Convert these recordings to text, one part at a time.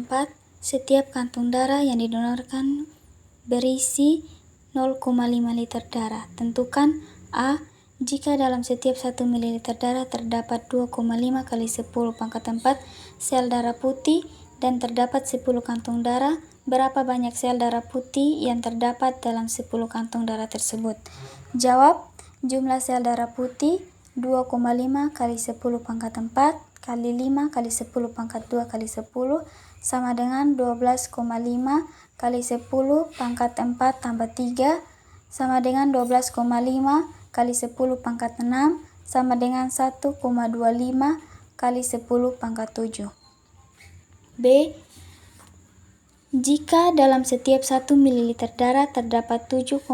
4, setiap kantong darah yang didonorkan berisi 0,5 liter darah. Tentukan A. Jika dalam setiap 1 ml darah terdapat 2,5 kali 10 pangkat 4 sel darah putih dan terdapat 10 kantong darah, berapa banyak sel darah putih yang terdapat dalam 10 kantong darah tersebut? Jawab, jumlah sel darah putih 2,5 kali 10 pangkat 4 kali 5 kali 10 pangkat 2 kali 10 sama dengan 12,5 kali 10 pangkat 4 tambah 3 sama dengan 12,5 kali 10 pangkat 6 sama dengan 1,25 kali 10 pangkat 7. B. Jika dalam setiap 1 ml darah terdapat 7,5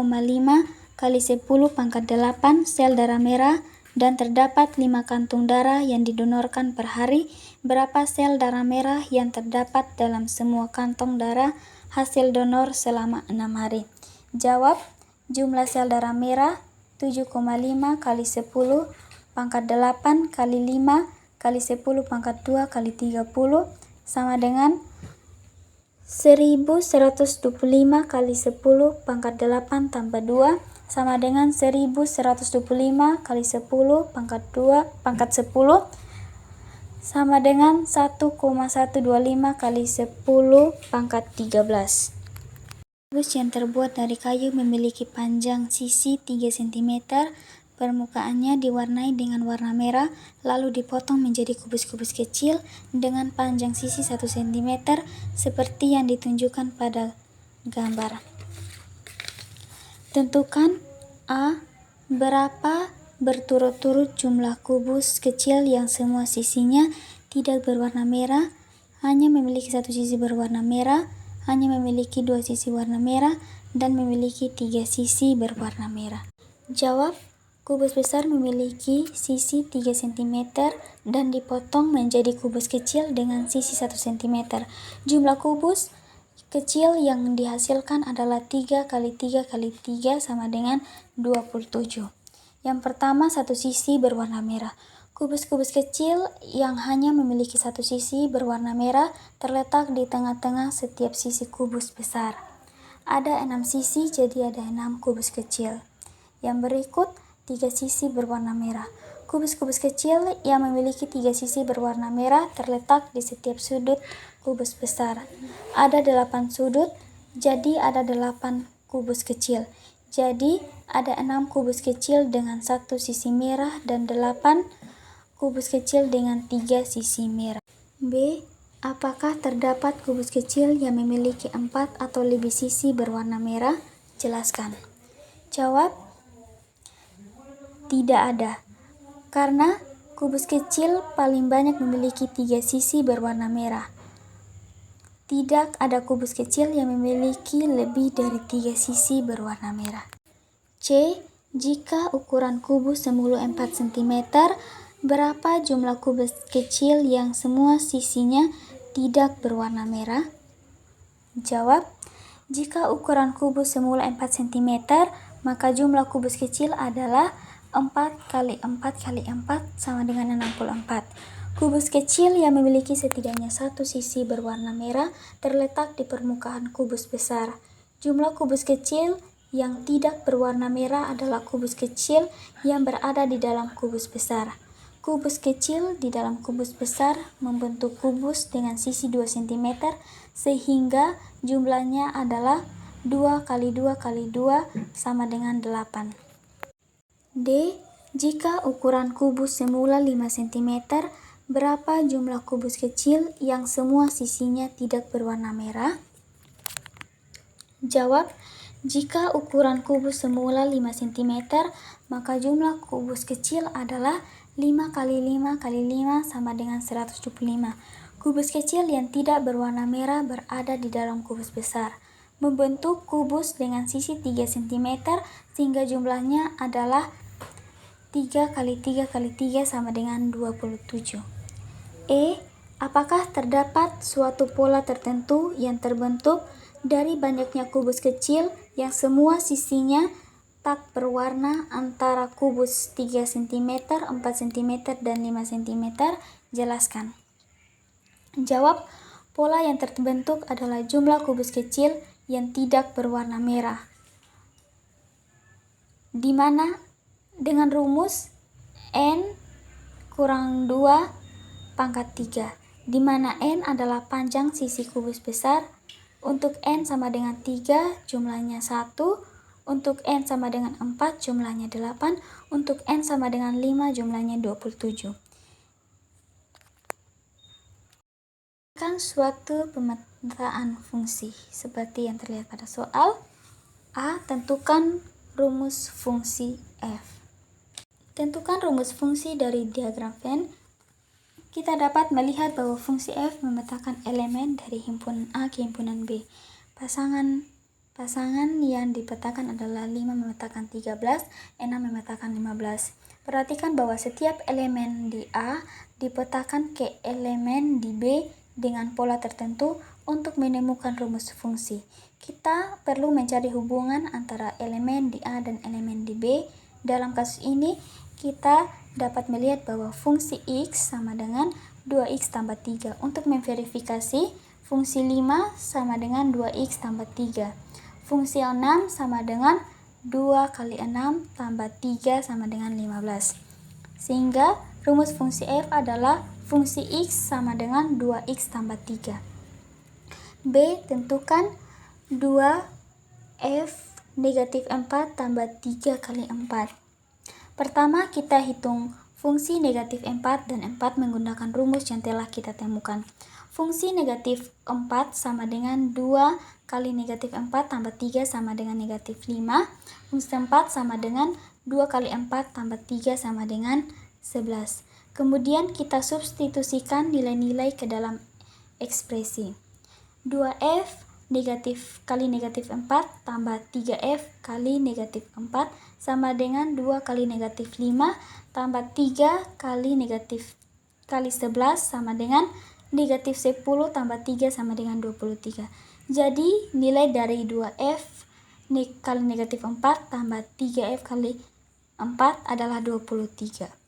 kali 10 pangkat 8 sel darah merah dan terdapat 5 kantung darah yang didonorkan per hari, berapa sel darah merah yang terdapat dalam semua kantong darah hasil donor selama 6 hari? Jawab, jumlah sel darah merah 7,5 kali 10 pangkat 8 kali 5 kali 10 pangkat 2 kali 30 sama dengan 1125 kali 10 pangkat 8 tambah 2 sama dengan 1125 kali 10 pangkat 2 pangkat 10 sama dengan 1,125 kali 10 pangkat 13. Kubus yang terbuat dari kayu memiliki panjang sisi 3 cm, permukaannya diwarnai dengan warna merah, lalu dipotong menjadi kubus-kubus kecil dengan panjang sisi 1 cm seperti yang ditunjukkan pada gambar. Tentukan A. Berapa berturut-turut jumlah kubus kecil yang semua sisinya tidak berwarna merah, hanya memiliki satu sisi berwarna merah, hanya memiliki 2 sisi warna merah, dan memiliki 3 sisi berwarna merah. Jawab, kubus besar memiliki sisi 3 cm dan dipotong menjadi kubus kecil dengan sisi 1 cm. Jumlah kubus kecil yang dihasilkan adalah 3 kali 3 kali 3 sama dengan 27. Yang pertama, satu sisi berwarna merah. Kubus-kubus kecil yang hanya memiliki satu sisi berwarna merah terletak di tengah-tengah setiap sisi kubus besar. Ada 6 sisi, jadi ada 6 kubus kecil. Yang berikut, 3 sisi berwarna merah. Kubus-kubus kecil yang memiliki 3 sisi berwarna merah terletak di setiap sudut kubus besar. Ada 8 sudut, jadi ada 8 kubus kecil. Jadi ada 6 kubus kecil dengan 1 sisi merah dan 8 kubus kecil dengan 3 sisi merah. B. Apakah terdapat kubus kecil yang memiliki 4 atau lebih sisi berwarna merah? Jelaskan. Jawab, tidak ada. Karena kubus kecil paling banyak memiliki 3 sisi berwarna merah. Tidak ada kubus kecil yang memiliki lebih dari 3 sisi berwarna merah. C. Jika ukuran kubus semula 4 cm, berapa jumlah kubus kecil yang semua sisinya tidak berwarna merah? Jawab, jika ukuran kubus semula 4 cm, maka jumlah kubus kecil adalah 4 kali 4 kali 4 sama dengan 64. Kubus kecil yang memiliki setidaknya satu sisi berwarna merah terletak di permukaan kubus besar. Jumlah kubus kecil yang tidak berwarna merah adalah kubus kecil yang berada di dalam kubus besar. Kubus kecil di dalam kubus besar membentuk kubus dengan sisi 2 cm sehingga jumlahnya adalah 2 kali 2 kali 2 sama dengan 8. D. Jika ukuran kubus semula 5 cm, berapa jumlah kubus kecil yang semua sisinya tidak berwarna merah? Jawab, jika ukuran kubus semula 5 cm, maka jumlah kubus kecil adalah 5 kali 5 kali 5 sama dengan 175. Kubus kecil yang tidak berwarna merah berada di dalam kubus besar, membentuk kubus dengan sisi 3 cm sehingga jumlahnya adalah 3 kali 3 kali 3 sama dengan 27. E. Apakah terdapat suatu pola tertentu yang terbentuk dari banyaknya kubus kecil yang semua sisinya tak berwarna antara kubus 3 cm, 4 cm, dan 5 cm? Jelaskan. Jawab, Pola yang terbentuk adalah jumlah kubus kecil yang tidak berwarna merah, di mana dengan rumus N kurang 2 pangkat 3, di mana N adalah panjang sisi kubus besar. Untuk N sama dengan 3 jumlahnya 1, untuk N sama dengan 4 jumlahnya 8, untuk N sama dengan 5 jumlahnya 27. Kan suatu pemetaan fungsi seperti yang terlihat pada soal. A. Tentukan rumus fungsi f. Tentukan rumus fungsi dari diagram Venn. Kita dapat melihat bahwa fungsi f memetakan elemen dari himpunan A ke himpunan B. Pasangan yang dipetakan adalah 5 memetakan 13, 6 memetakan 15. Perhatikan bahwa setiap elemen di A dipetakan ke elemen di B dengan pola tertentu untuk menemukan rumus fungsi. Kita perlu mencari hubungan antara elemen di A dan elemen di B. Dalam kasus ini, kita dapat melihat bahwa fungsi X sama dengan 2X tambah 3. Untuk memverifikasi, fungsi 5 sama dengan 2X tambah 3. Fungsi 6 sama dengan 2 kali 6 tambah 3 sama dengan 15. Sehingga rumus fungsi f adalah fungsi X sama dengan 2X tambah 3. B. Tentukan 2F negatif 4 tambah 3 kali 4. Pertama, kita hitung fungsi negatif 4 dan 4 menggunakan rumus yang telah kita temukan. Fungsi negatif 4 sama dengan 2 kali negatif 4 tambah 3 sama dengan negatif 5. Fungsi 4 sama dengan 2 kali 4 tambah 3 sama dengan 11. Kemudian kita substitusikan nilai-nilai ke dalam ekspresi. 2F negatif kali negatif 4 tambah 3F kali negatif 4 sama dengan 2 kali negatif 5 tambah 3 kali negatif kali 11 sama dengan negatif 10 tambah 3 sama dengan 23. Jadi nilai dari 2F kali negatif 4 tambah 3F kali 4 adalah 23.